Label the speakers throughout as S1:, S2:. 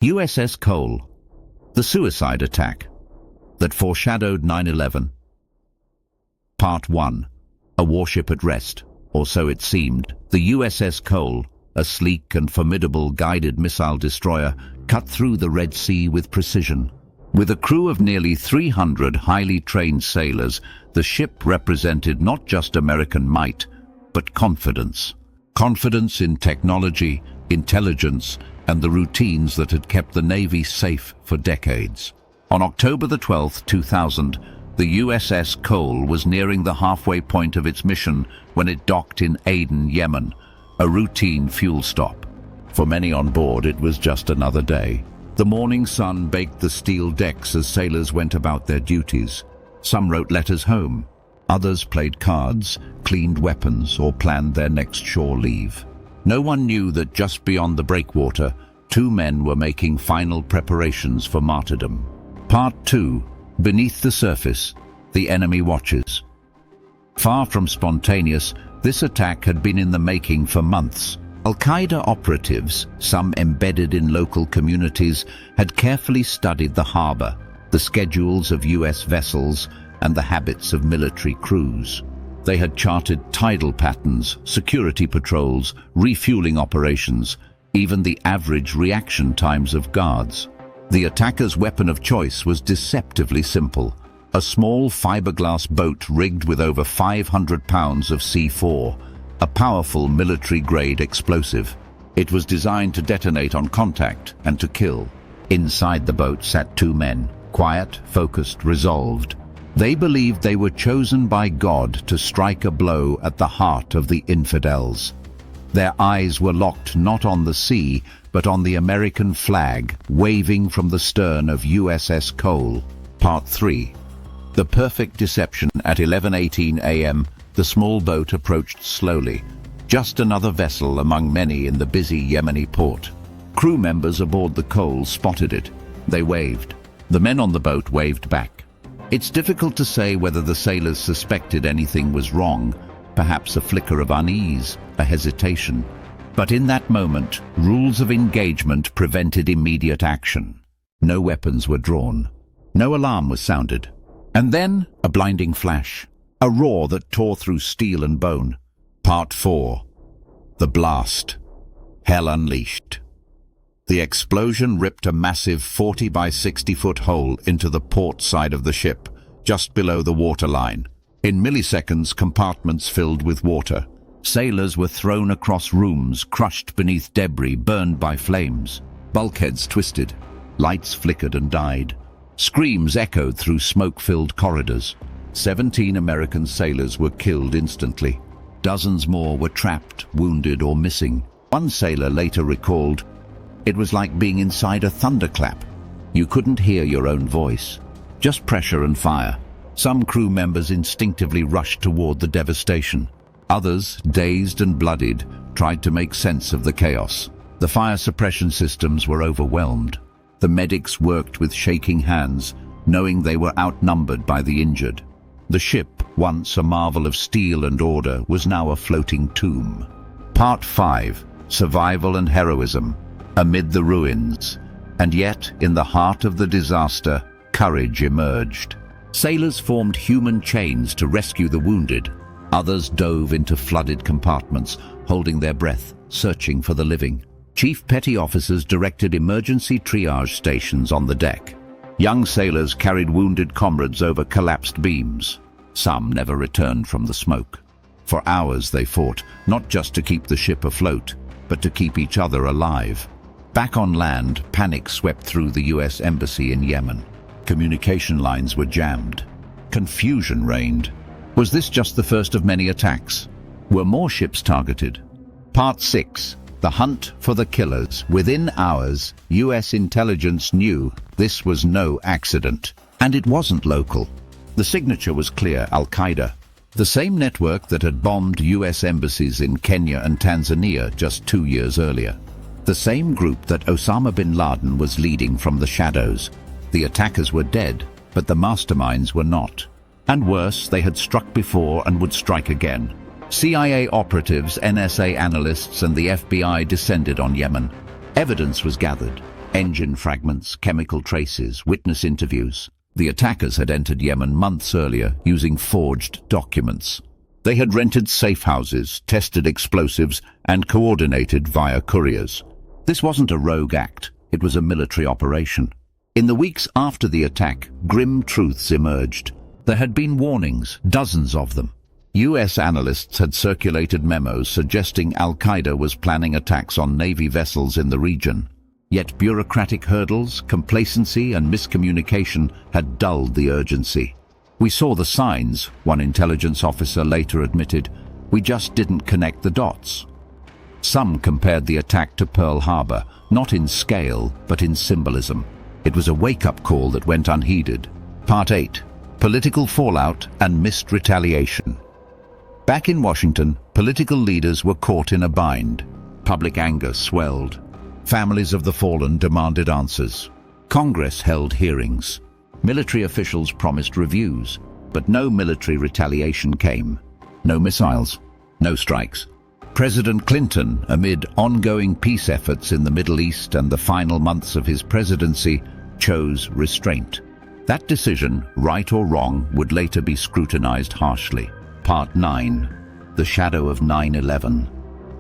S1: USS Cole, the suicide attack that foreshadowed 9/11. Part 1. A warship at rest, or so it seemed. The USS Cole, a sleek and formidable guided missile destroyer, cut through the Red Sea with precision. With a crew of nearly 300 highly trained sailors, the ship represented not just American might, but confidence. Confidence in technology, intelligence, and the routines that had kept the Navy safe for decades. On October the 12th, 2000, the USS Cole was nearing the halfway point of its mission when it docked in Aden, Yemen, a routine fuel stop. For many on board, it was just another day. The morning sun baked the steel decks as sailors went about their duties. Some wrote letters home. Others played cards, cleaned weapons, or planned their next shore leave. No one knew that just beyond the breakwater, two men were making final preparations for martyrdom. Part 2. Beneath the surface, the enemy watches. Far from spontaneous, this attack had been in the making for months. Al-Qaeda operatives, some embedded in local communities, had carefully studied the harbor, the schedules of US vessels, and the habits of military crews. They had charted tidal patterns, security patrols, refueling operations, even the average reaction times of guards. The attacker's weapon of choice was deceptively simple: a small fiberglass boat rigged with over 500 pounds of C4, a powerful military-grade explosive. It was designed to detonate on contact and to kill. Inside the boat sat two men, quiet, focused, resolved. They believed they were chosen by God to strike a blow at the heart of the infidels. Their eyes were locked not on the sea, but on the American flag waving from the stern of USS Cole. Part 3. The perfect deception. At 11:18 a.m., the small boat approached slowly, just another vessel among many in the busy Yemeni port. Crew members aboard the Cole spotted it. They waved. The men on the boat waved back. It's difficult to say whether the sailors suspected anything was wrong, perhaps a flicker of unease, a hesitation. But in that moment, rules of engagement prevented immediate action. No weapons were drawn. No alarm was sounded. And then, a blinding flash. A roar that tore through steel and bone. Part 4. The blast. Hell unleashed. The explosion ripped a massive 40 by 60-foot hole into the port side of the ship, just below the waterline. In milliseconds, compartments filled with water. Sailors were thrown across rooms, crushed beneath debris, burned by flames. Bulkheads twisted. Lights flickered and died. Screams echoed through smoke-filled corridors. 17 American sailors were killed instantly. Dozens more were trapped, wounded, or missing. One sailor later recalled, "It was like being inside a thunderclap. You couldn't hear your own voice. Just pressure and fire." Some crew members instinctively rushed toward the devastation. Others, dazed and bloodied, tried to make sense of the chaos. The fire suppression systems were overwhelmed. The medics worked with shaking hands, knowing they were outnumbered by the injured. The ship, once a marvel of steel and order, was now a floating tomb. Part 5. Survival and heroism. Amid the ruins, and yet, in the heart of the disaster, courage emerged. Sailors formed human chains to rescue the wounded. Others dove into flooded compartments, holding their breath, searching for the living. Chief petty officers directed emergency triage stations on the deck. Young sailors carried wounded comrades over collapsed beams. Some never returned from the smoke. For hours they fought, not just to keep the ship afloat, but to keep each other alive. Back on land, panic swept through the US Embassy in Yemen. Communication lines were jammed. Confusion reigned. Was this just the first of many attacks? Were more ships targeted? Part 6. The hunt for the killers. Within hours, US intelligence knew this was no accident. And it wasn't local. The signature was clear: al-Qaeda. The same network that had bombed US embassies in Kenya and Tanzania just 2 years earlier. The same group that Osama bin Laden was leading from the shadows. The attackers were dead, but the masterminds were not. And worse, they had struck before and would strike again. CIA operatives, NSA analysts, and the FBI descended on Yemen. Evidence was gathered. Engine fragments, chemical traces, witness interviews. The attackers had entered Yemen months earlier using forged documents. They had rented safe houses, tested explosives, and coordinated via couriers. This wasn't a rogue act, it was a military operation. In the weeks after the attack, grim truths emerged. There had been warnings, dozens of them. US analysts had circulated memos suggesting al-Qaeda was planning attacks on Navy vessels in the region. Yet bureaucratic hurdles, complacency, and miscommunication had dulled the urgency. We saw the signs, one intelligence officer later admitted. We just didn't connect the dots. Some compared the attack to Pearl Harbor, not in scale, but in symbolism. It was a wake-up call that went unheeded. Part 8. Political fallout and missed retaliation. Back in Washington, political leaders were caught in a bind. Public anger swelled. Families of the fallen demanded answers. Congress held hearings. Military officials promised reviews, but no military retaliation came. No missiles, no strikes. President Clinton, amid ongoing peace efforts in the Middle East and the final months of his presidency, chose restraint. That decision, right or wrong, would later be scrutinized harshly. Part 9. The Shadow of 9/11.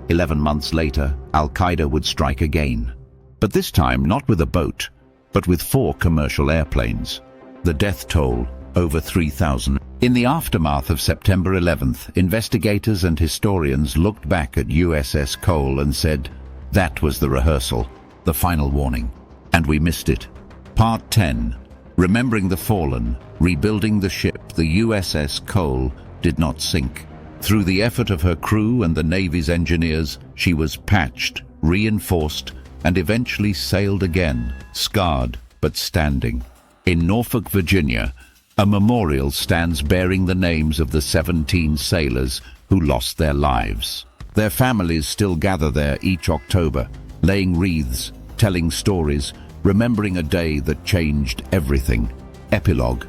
S1: 11 months later, al-Qaeda would strike again. But this time not with a boat, but with 4 commercial airplanes. The death toll, over 3,000. In the aftermath of September 11th, investigators and historians looked back at USS Cole and said, that was the rehearsal, the final warning. And we missed it. Part 10. Remembering the fallen, rebuilding the ship, the USS Cole did not sink. Through the effort of her crew and the Navy's engineers, she was patched, reinforced, and eventually sailed again, scarred but standing. In Norfolk, Virginia, a memorial stands bearing the names of the 17 sailors who lost their lives. Their families still gather there each October, laying wreaths, telling stories, remembering a day that changed everything. Epilogue.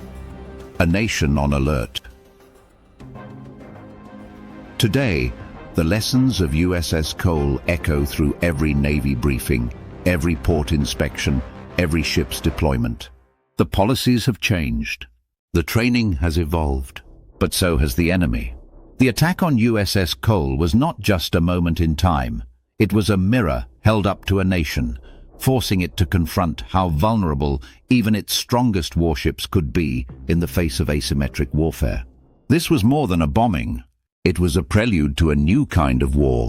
S1: A nation on alert. Today, the lessons of USS Cole echo through every Navy briefing, every port inspection, every ship's deployment. The policies have changed. The training has evolved, but so has the enemy. The attack on USS Cole was not just a moment in time. It was a mirror held up to a nation, forcing it to confront how vulnerable even its strongest warships could be in the face of asymmetric warfare. This was more than a bombing. It was a prelude to a new kind of war.